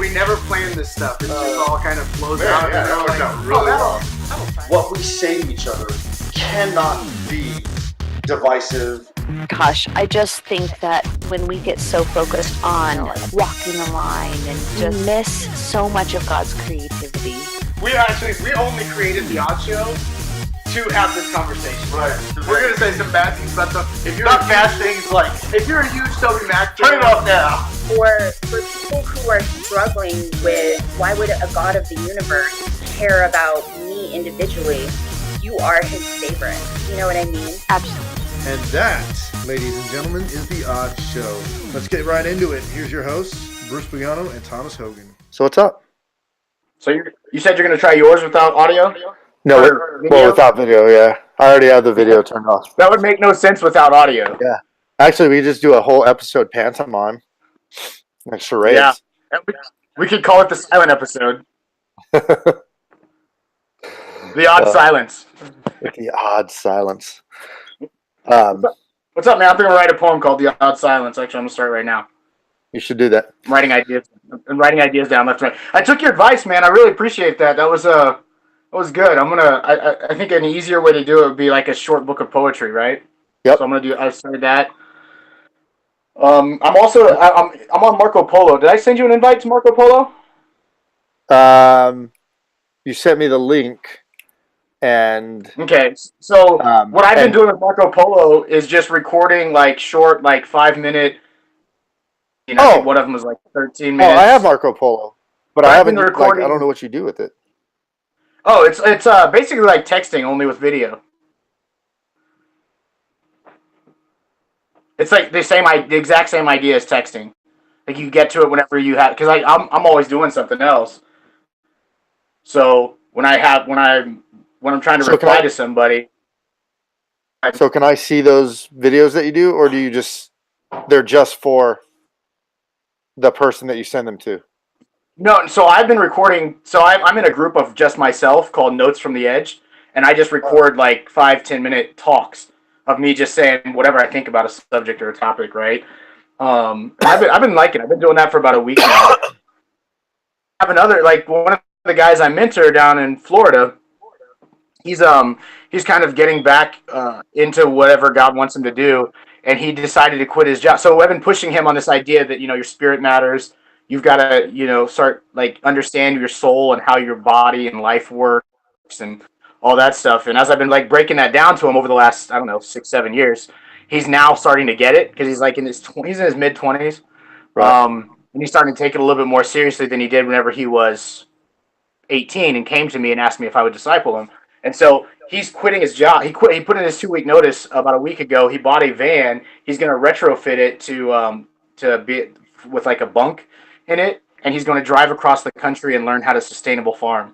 we never planned this stuff. It just all kind of flows out. Yeah, that worked out really well. What we say to each other cannot be divisive. Gosh, I just think that when we get so focused on walking the line and just miss so much of God's creativity. We only created the Odd Show to have this conversation. Right. We're gonna say some bad things about stuff. If you're Not bad things like, if you're a huge Toby Mac turn fan, it off now. For people who are struggling with why would a God of the universe care about me individually, you are his favorite. You know what I mean? Absolutely. And that, ladies and gentlemen, is The Odd Show. Let's get right into it. Here's your hosts, Bruce Bugano and Thomas Hogan. So what's up? So you said you're going to try yours without audio? No, Or video? well, without video, yeah. I already have the video turned off. That would make no sense without audio. Yeah. Actually, we just do a whole episode pantomime. Like charades. Yeah. We could call it the silent episode. The odd silence. The odd silence. What's up, man? I'm going to write a poem called The Odd Silence. Actually, I'm going to start right now. You should do that. I'm writing ideas down left and right. I took your advice, man. I really appreciate that. That was good. I think an easier way to do it would be like a short book of poetry, right? Yep. So I started that. I'm on Marco Polo. Did I send you an invite to Marco Polo? You sent me the link, and Okay. So what I've been and- doing with Marco Polo is just recording like short, like 5-minute. You know, I think one of them was like 13 minutes. I have Marco Polo, but I I've haven't. been recording- I don't know what you do with it. Oh, it's basically like texting only with video. It's like the exact same idea as texting. Like you get to it whenever you have, because I'm always doing something else. So when I'm trying to So reply to somebody, So can I see those videos that you do, or do you they're just for the person that you send them to? no. So I've been recording. So I'm in a group of just myself called Notes from the Edge, and I just record like 5-10 minute talks of me just saying whatever I think about a subject or a topic, right? I've been liking it. I've been doing that for about a week now. I have another, like, one of the guys I mentor down in Florida. He's kind of getting back into whatever God wants him to do, and he decided to quit his job. So I've been pushing him on this idea that, you know, your spirit matters. You've got to, you know, start like understand your soul and how your body and life works and all that stuff. And as I've been like breaking that down to him over the last, I don't know, 6-7 years, he's now starting to get it because he's like he's in his mid-20s. Right. And he's starting to take it a little bit more seriously than he did whenever he was 18 and came to me and asked me if I would disciple him. And so he's quitting his job. He put in his 2-week notice about a week ago. He bought a van. He's going to retrofit it to be with like a bunk in it, and he's going to drive across the country and learn how to sustainable farm.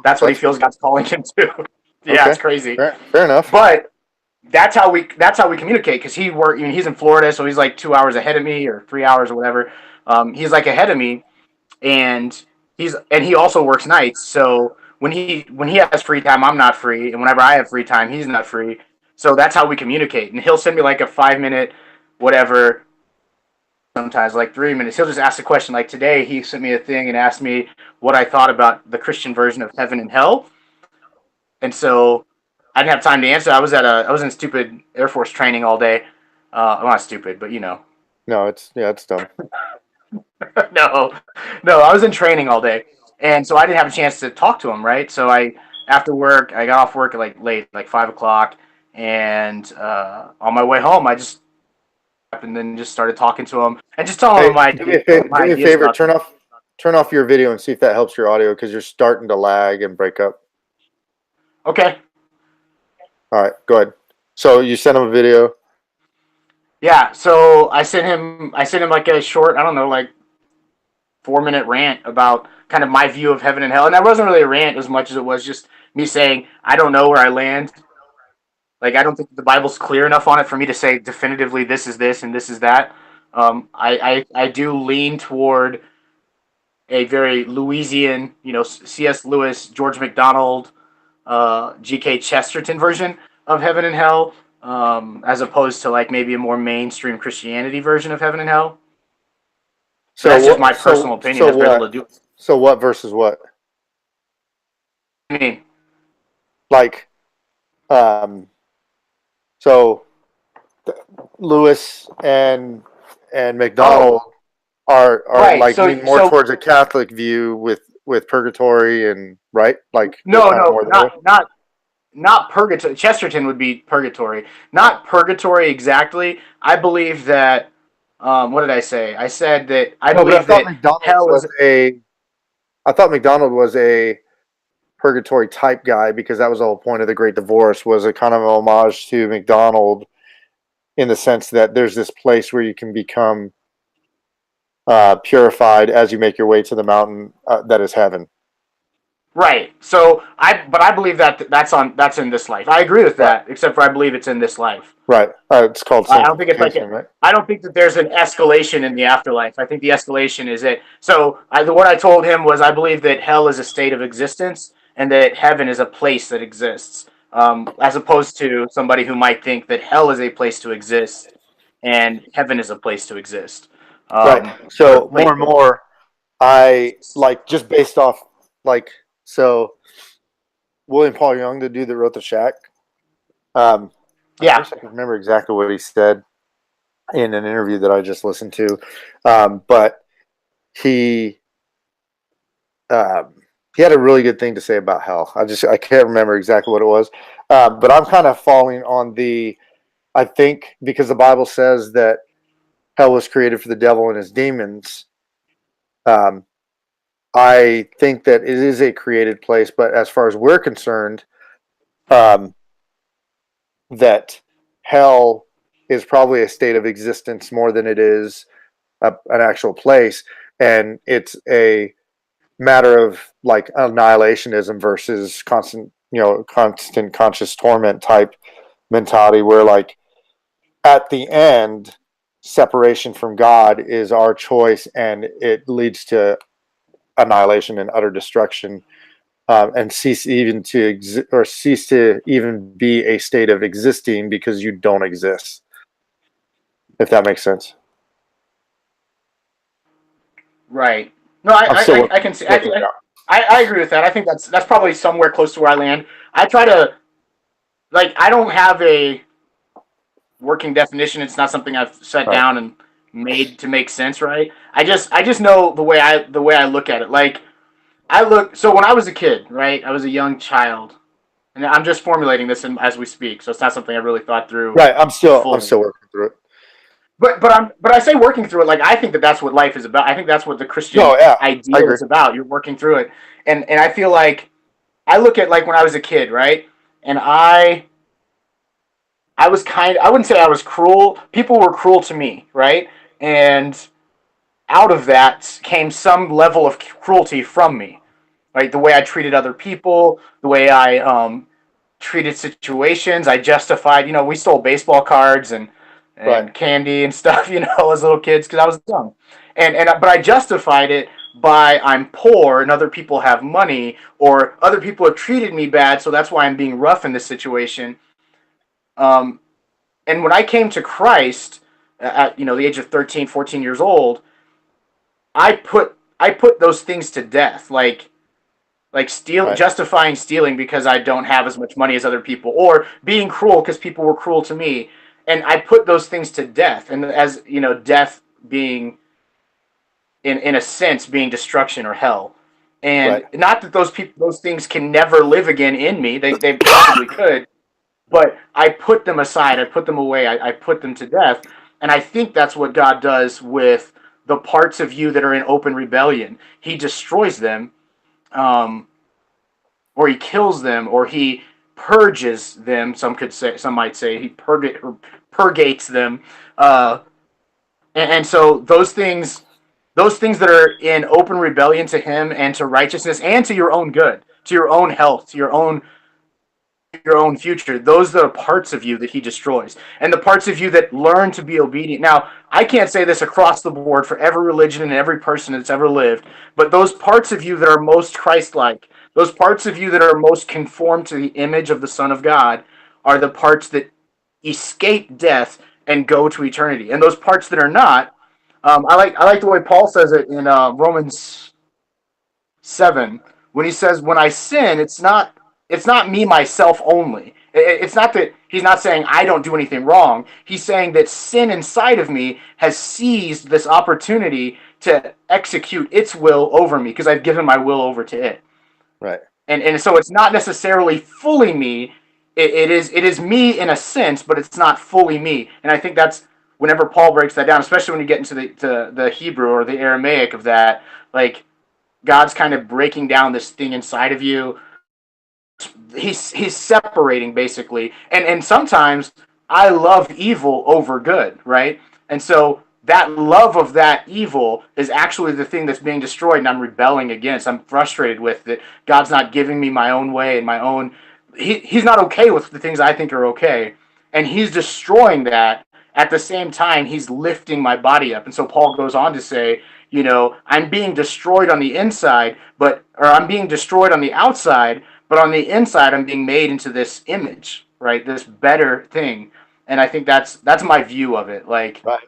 That's what he feels God's calling him to. Yeah, Okay. it's crazy. Fair enough. But that's how we communicate because he's in Florida, so he's like 2 hours ahead of me or 3 hours or whatever. He's like ahead of me, and he also works nights. So when he has free time, I'm not free, and whenever I have free time, he's not free. So that's how we communicate. And he'll send me like a 5-minute whatever. Sometimes like 3 minutes. He'll just ask a question. Like today, he sent me a thing and asked me what I thought about the Christian version of heaven and hell. And so I didn't have time to answer. I was in stupid Air Force training all day. I'm not stupid, but you know. No, it's dumb. No, I was in training all day, and so I didn't have a chance to talk to him. Right. So after work, I got off work at like late, like 5 o'clock, and on my way home, I just and then just started talking to him and just telling him my do me a favor. Turn off your video and see if that helps your audio because you're starting to lag and break up. Okay. All right, go ahead. So you sent him a video. Yeah. So I sent him like a short, I don't know, like 4-minute rant about kind of my view of heaven and hell, and that wasn't really a rant as much as it was just me saying I don't know where I land. Like, I don't think the Bible's clear enough on it for me to say definitively this is this and this is that. I do lean toward a very Louisian, you know, C.S. Lewis, George MacDonald, G.K. Chesterton version of heaven and hell, as opposed to like maybe a more mainstream Christianity version of heaven and hell. So that's just what- my personal opinion. So That's what? able to do. So what versus what? I mean, Like, so Lewis and McDonald are Right, like so- lean more so- towards a Catholic view with purgatory and right, like no, they're kinda no, more the way. not purgatory. Chesterton would be purgatory, not purgatory exactly. I believe that. What did I say? I said that I No, but I believe thought that McDonald hell was is. I thought McDonald was a purgatory type guy because that was the whole point of the Great Divorce, was a kind of homage to McDonald in the sense that there's this place where you can become purified as you make your way to the mountain that is heaven. Right. So I believe that that's in this life. I agree with that, except for I believe it's in this life. Right. It's called I don't think it's like sanctification, right? I don't think that there's an escalation in the afterlife. I think the escalation is it. So what I told him was I believe that hell is a state of existence and that heaven is a place that exists. As opposed to somebody who might think that hell is a place to exist and heaven is a place to exist. Right. So or a place more and more, I like just based off like so. William Paul Young, the dude that wrote The Shack. I Yeah. wish I could remember exactly what he said in an interview that I just listened to, but he had a really good thing to say about hell. I can't remember exactly what it was, but I'm kind of falling on I think because the Bible says that hell was created for the devil and his demons. I think that it is a created place, but as far as we're concerned, that hell is probably a state of existence more than it is an actual place, and it's a matter of like annihilationism versus constant conscious torment type mentality, where like at the end, separation from God is our choice, and it leads to annihilation and utter destruction, and cease to even be a state of existing because you don't exist. If that makes sense. Right. No, I can see. I agree with that. I think that's probably somewhere close to where I land. I try to, like, I don't have a working definition. It's not something I've sat down and made to make sense. Right. I just know the way I look at it. Like, so when I was a kid, right, I was a young child, and I'm just formulating this as we speak. So it's not something I really thought through. Right. I'm still fully. working through it. But I say working through it, like I think that's what life is about. I think that's what the Christian ideal is about. You're working through it, and I feel like I look at like when I was a kid, right? And I was I wouldn't say I was cruel. People were cruel to me, right? And out of that came some level of cruelty from me, right? The way I treated other people, the way I treated situations. I justified. We stole baseball cards and candy and stuff, as little kids because I was dumb, but I justified it by I'm poor and other people have money, or other people have treated me bad, so that's why I'm being rough in this situation. And when I came to Christ at the age of 13, 14 years old, I put those things to death, like justifying stealing because I don't have as much money as other people, or being cruel because people were cruel to me. And I put those things to death, and as death being, in a sense, being destruction or hell, and not that those things can never live again in me. They possibly could, but I put them aside. I put them away. I put them to death, and I think that's what God does with the parts of you that are in open rebellion. He destroys them, or he kills them, or he purges them. Some might say he purgates them, and so those things that are in open rebellion to him and to righteousness and to your own good, to your own health, to your own future, those are the parts of you that he destroys, and the parts of you that learn to be obedient. Now, I can't say this across the board for every religion and every person that's ever lived, but those parts of you that are most Christ-like, those parts of you that are most conformed to the image of the Son of God, are the parts that escape death and go to eternity. And those parts that are not, I like the way Paul says it in Romans 7 when he says, "When I sin, it's not me myself only. It's not that he's not saying I don't do anything wrong. He's saying that sin inside of me has seized this opportunity to execute its will over me because I've given my will over to it. Right. And so it's not necessarily fully me. It is me in a sense, but it's not fully me. And I think that's whenever Paul breaks that down, especially when you get into the Hebrew or the Aramaic of that, like God's kind of breaking down this thing inside of you. He's separating basically, and sometimes I love evil over good, right? And so that love of that evil is actually the thing that's being destroyed, and I'm rebelling against. I'm frustrated with that. God's not giving me my own way and my own. He's not okay with the things I think are okay, and he's destroying that. At the same time, he's lifting my body up, and so Paul goes on to say, you know, I'm being destroyed on the inside, or I'm being destroyed on the outside. But on the inside, I'm being made into this image, right? This better thing, and I think that's my view of it. Like, Right.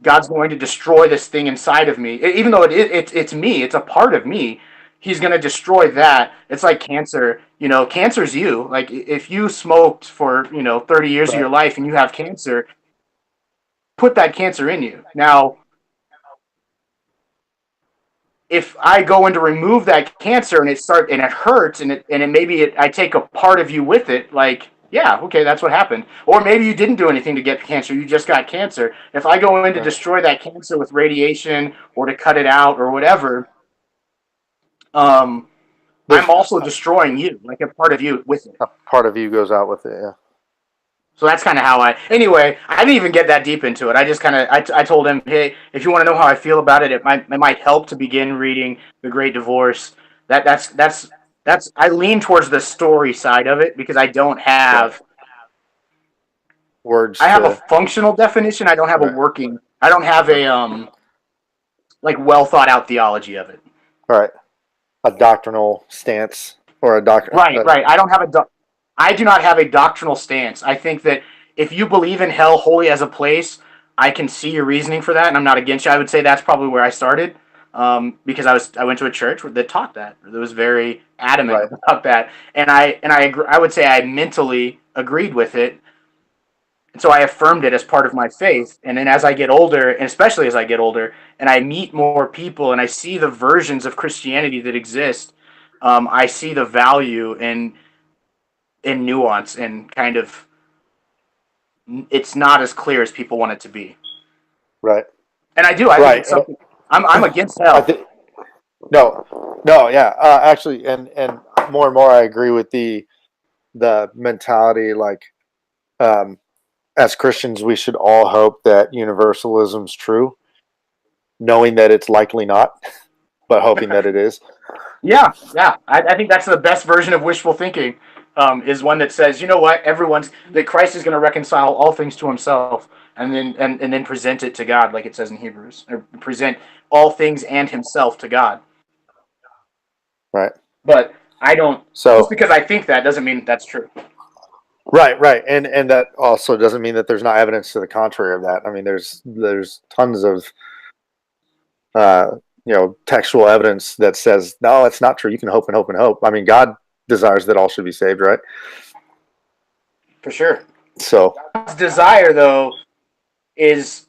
God's going to destroy this thing inside of me, even though it's me, it's a part of me. He's going to destroy that. It's like cancer. You know, cancer's you. Like, if you smoked for 30 years of Right. your life and you have cancer, put that cancer in you. Now, if I go in to remove that cancer and it hurts and I take a part of you with it, like, yeah, okay, that's what happened. Or maybe you didn't do anything to get cancer, you just got cancer. If I go in to destroy that cancer with radiation or to cut it out or whatever, I'm also destroying you, like a part of you with it. A part of you goes out with it. Yeah. So that's kind of how anyway, I didn't even get that deep into it. I just kind of, I told him, hey, if you want to know how I feel about it, it might help to begin reading The Great Divorce. That's I lean towards the story side of it because I don't have Words. I have a functional definition. I don't have I don't have a like well thought out theology of it. All right. A doctrinal stance or a doctrine. Right. I do not have a doctrinal stance. I think that if you believe in hell wholly as a place, I can see your reasoning for that, and I'm not against you. I would say that's probably where I started, because I went to a church that taught that. That was very adamant about that, and I agree, I would say I mentally agreed with it, and so I affirmed it as part of my faith. And then as I get older, and especially as I get older, and I meet more people, and I see the versions of Christianity that exist, I see the value in nuance and kind of it's not as clear as people want it to be. Right. And I think it's something, I'm against hell. Yeah. Actually, and more I agree with the mentality. Like, as Christians, we should all hope that universalism's true, knowing that it's likely not, but hoping that it is. Yeah. I think that's the best version of wishful thinking. Is one that says, you know what, that Christ is going to reconcile all things to himself, and then present it to God, like it says in Hebrews, or present all things and himself to God. Right. But I don't. So just because I think that doesn't mean that's true. Right, and that also doesn't mean that there's not evidence to the contrary of that. I mean, there's tons of textual evidence that says no, it's not true. You can hope and hope and hope. I mean, God desires that all should be saved, right? For sure. So God's desire, though, it's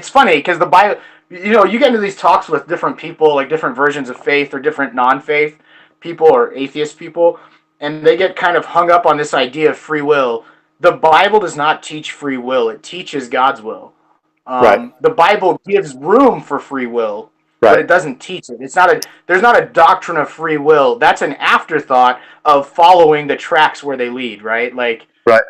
funny because the Bible, you get into these talks with different people, like different versions of faith or different non-faith people or atheist people, and they get kind of hung up on this idea of free will. The Bible does not teach free will. It teaches God's will. Right. The Bible gives room for free will. Right. But it doesn't teach it. There's not a doctrine of free will. That's an afterthought of following the tracks where they lead, right? Like, right.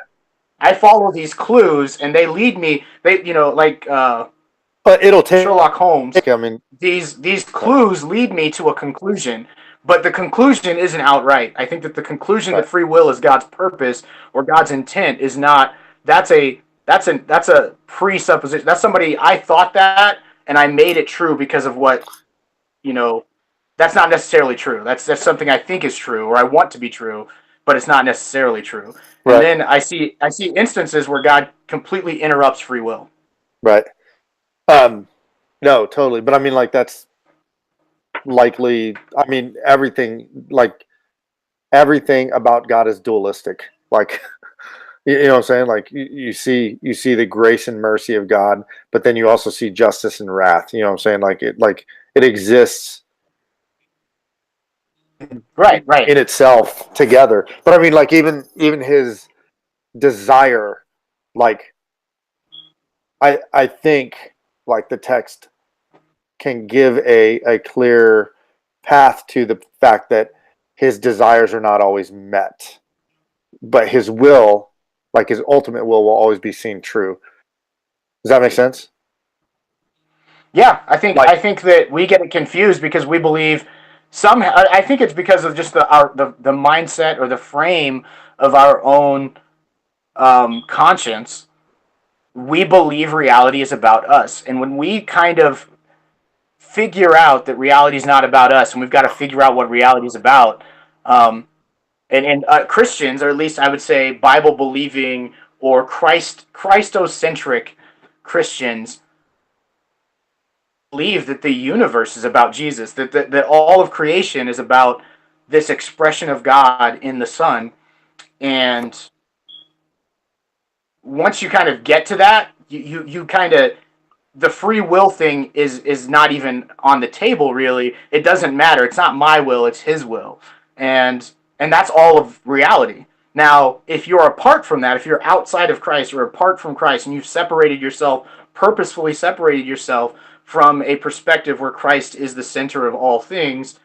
I follow these clues and they lead me. But it'll take Sherlock Holmes. I mean, these clues lead me to a conclusion, but the conclusion isn't outright. I think that the conclusion that free will is God's purpose or God's intent is not. That's a presupposition. That's somebody I thought that. And I made it true because of what, that's not necessarily true. That's something I think is true or I want to be true, but it's not necessarily true. Right. And then I see instances where God completely interrupts free will. Right. No, totally. But I mean, like, that's likely. I mean, everything about God is dualistic. Like, you know what I'm saying? Like, you see the grace and mercy of God, but then you also see justice and wrath. You know what I'm saying? Like it exists Right. in itself together. But I mean, like, even his desire, like, I think, like, the text can give a clear path to the fact that his desires are not always met, but his will, like his ultimate will always be seen true. Does that make sense? Yeah, I think that we get it confused because we believe somehow. I think it's because of just the mindset or the frame of our own conscience. We believe reality is about us, and when we kind of figure out that reality is not about us, and we've got to figure out what reality is about. And Christians, or at least I would say Bible believing or Christocentric Christians, believe that the universe is about Jesus, that all of creation is about this expression of God in the Son. And once you kind of get to that, you kind of, the free will thing is not even on the table, really. It doesn't matter. It's not my will, it's his will. And that's all of reality. Now, if you're apart from that, if you're outside of Christ or apart from Christ, and you've separated yourself, purposefully separated yourself from a perspective where Christ is the center of all things,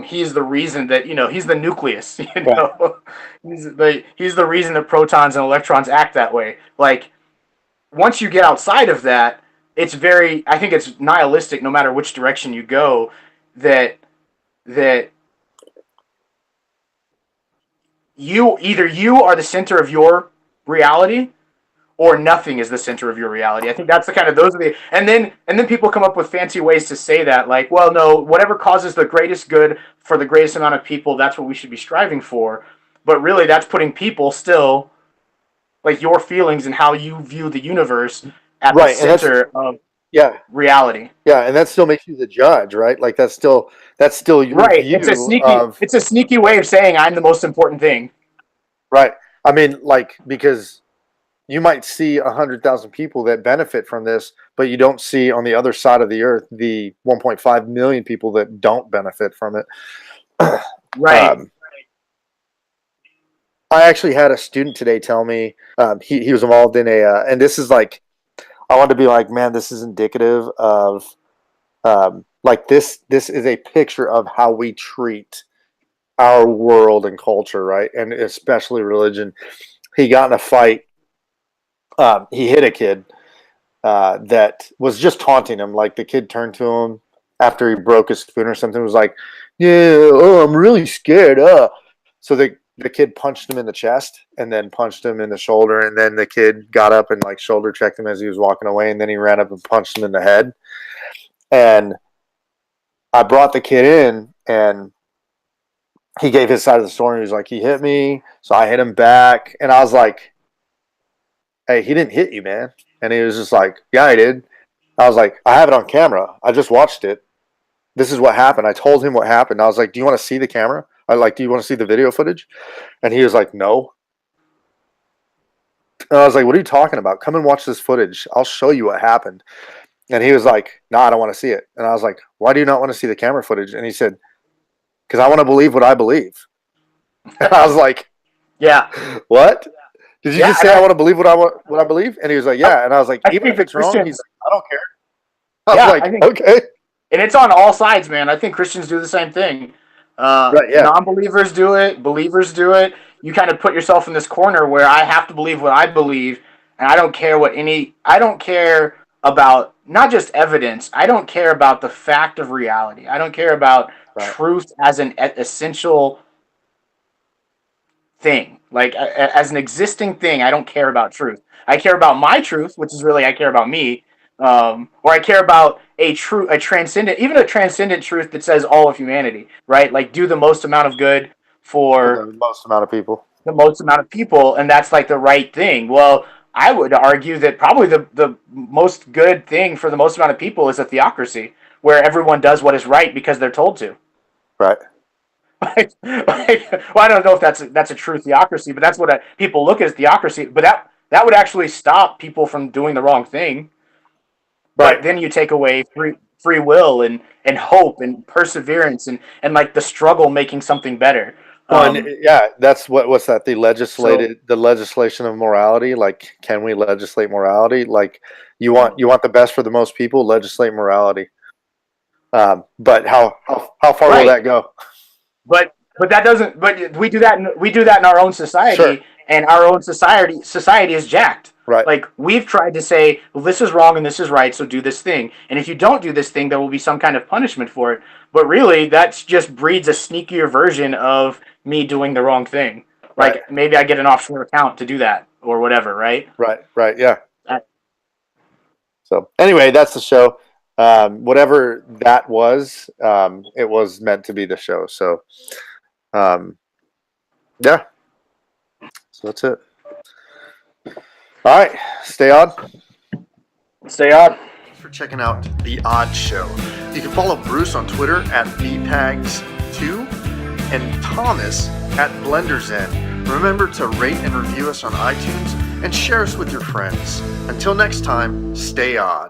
he's the reason that, he's the nucleus, he's the reason that protons and electrons act that way. Like, once you get outside of that, I think it's nihilistic no matter which direction you go, that you are the center of your reality, or nothing is the center of your reality. I think that's and then people come up with fancy ways to say that, like, well, no, whatever causes the greatest good for the greatest amount of people, that's what we should be striving for. But really, that's putting people still, like, your feelings and how you view the universe at the center of reality. Yeah, and that still makes you the judge, right? Like, that's still your right. view. It's a sneaky way of saying I'm the most important thing. Right. I mean, like, because you might see 100,000 people that benefit from this, but you don't see on the other side of the earth the 1.5 million people that don't benefit from it. Right. I actually had a student today tell me he was involved in and this is like, I wanted to be like, man, this is indicative of like this is a picture of how we treat our world and culture, right? And especially religion. He got in a fight. He hit a kid that was just taunting him. Like, the kid turned to him after he broke his spoon or something, was like, yeah, oh, I'm really scared. So the kid punched him in the chest and then punched him in the shoulder. And then the kid got up and, like, shoulder checked him as he was walking away. And then he ran up and punched him in the head. And I brought the kid in, and he gave his side of the story. He was like, he hit me, so I hit him back. And I was like, hey, he didn't hit you, man. And he was just like, yeah, I did. I was like, I have it on camera. I just watched it. This is what happened. I told him what happened. I was like, do you want to see the camera? Do you want to see the video footage? And he was like, no. And I was like, what are you talking about? Come and watch this footage. I'll show you what happened. And he was like, no, I don't want to see it. And I was like, why do you not want to see the camera footage? And he said, because I want to believe what I believe. And I was like, yeah. What? Did you just say I want to believe what I believe? And he was like, yeah. And I was like, even if it's wrong, he's like, I don't care. I was like, okay. And it's on all sides, man. I think Christians do the same thing. Right, yeah. Non-believers do it. Believers do it. You kind of put yourself in this corner where I have to believe what I believe, and I don't care I don't care about not just evidence. I don't care about the fact of reality. I don't care about truth as an essential thing. Like, as an existing thing, I don't care about truth. I care about my truth, which is really, I care about me. Or I care about a transcendent truth that says all of humanity, right? Like, do the most amount of good for the most amount of people. And that's like the right thing. Well, I would argue that probably the most good thing for the most amount of people is a theocracy where everyone does what is right because they're told to. Right. Well, I don't know if that's a true theocracy, but that's what people look at as theocracy. But that would actually stop people from doing the wrong thing. But then you take away free will and hope and perseverance and like the struggle making something better. Well, that's what's that? The legislation of morality. Like, can we legislate morality? Like, you want the best for the most people, legislate morality. But how far will that go? But that doesn't. But we do that in our own society, Sure. And our own society is jacked. Right. Like, we've tried to say, well, this is wrong and this is right, so do this thing. And if you don't do this thing, there will be some kind of punishment for it. But really, that just breeds a sneakier version of me doing the wrong thing. Like, Right. maybe I get an offshore account to do that or whatever, right? Right. Yeah. Uh, So anyway, that's the show. Whatever that was, it was meant to be the show. So, yeah. So that's it. All right. Stay on. Stay on. Thanks for checking out The Odd Show. You can follow Bruce on Twitter at BPags2 and Thomas at BlenderZen. Remember to rate and review us on iTunes and share us with your friends. Until next time, stay odd.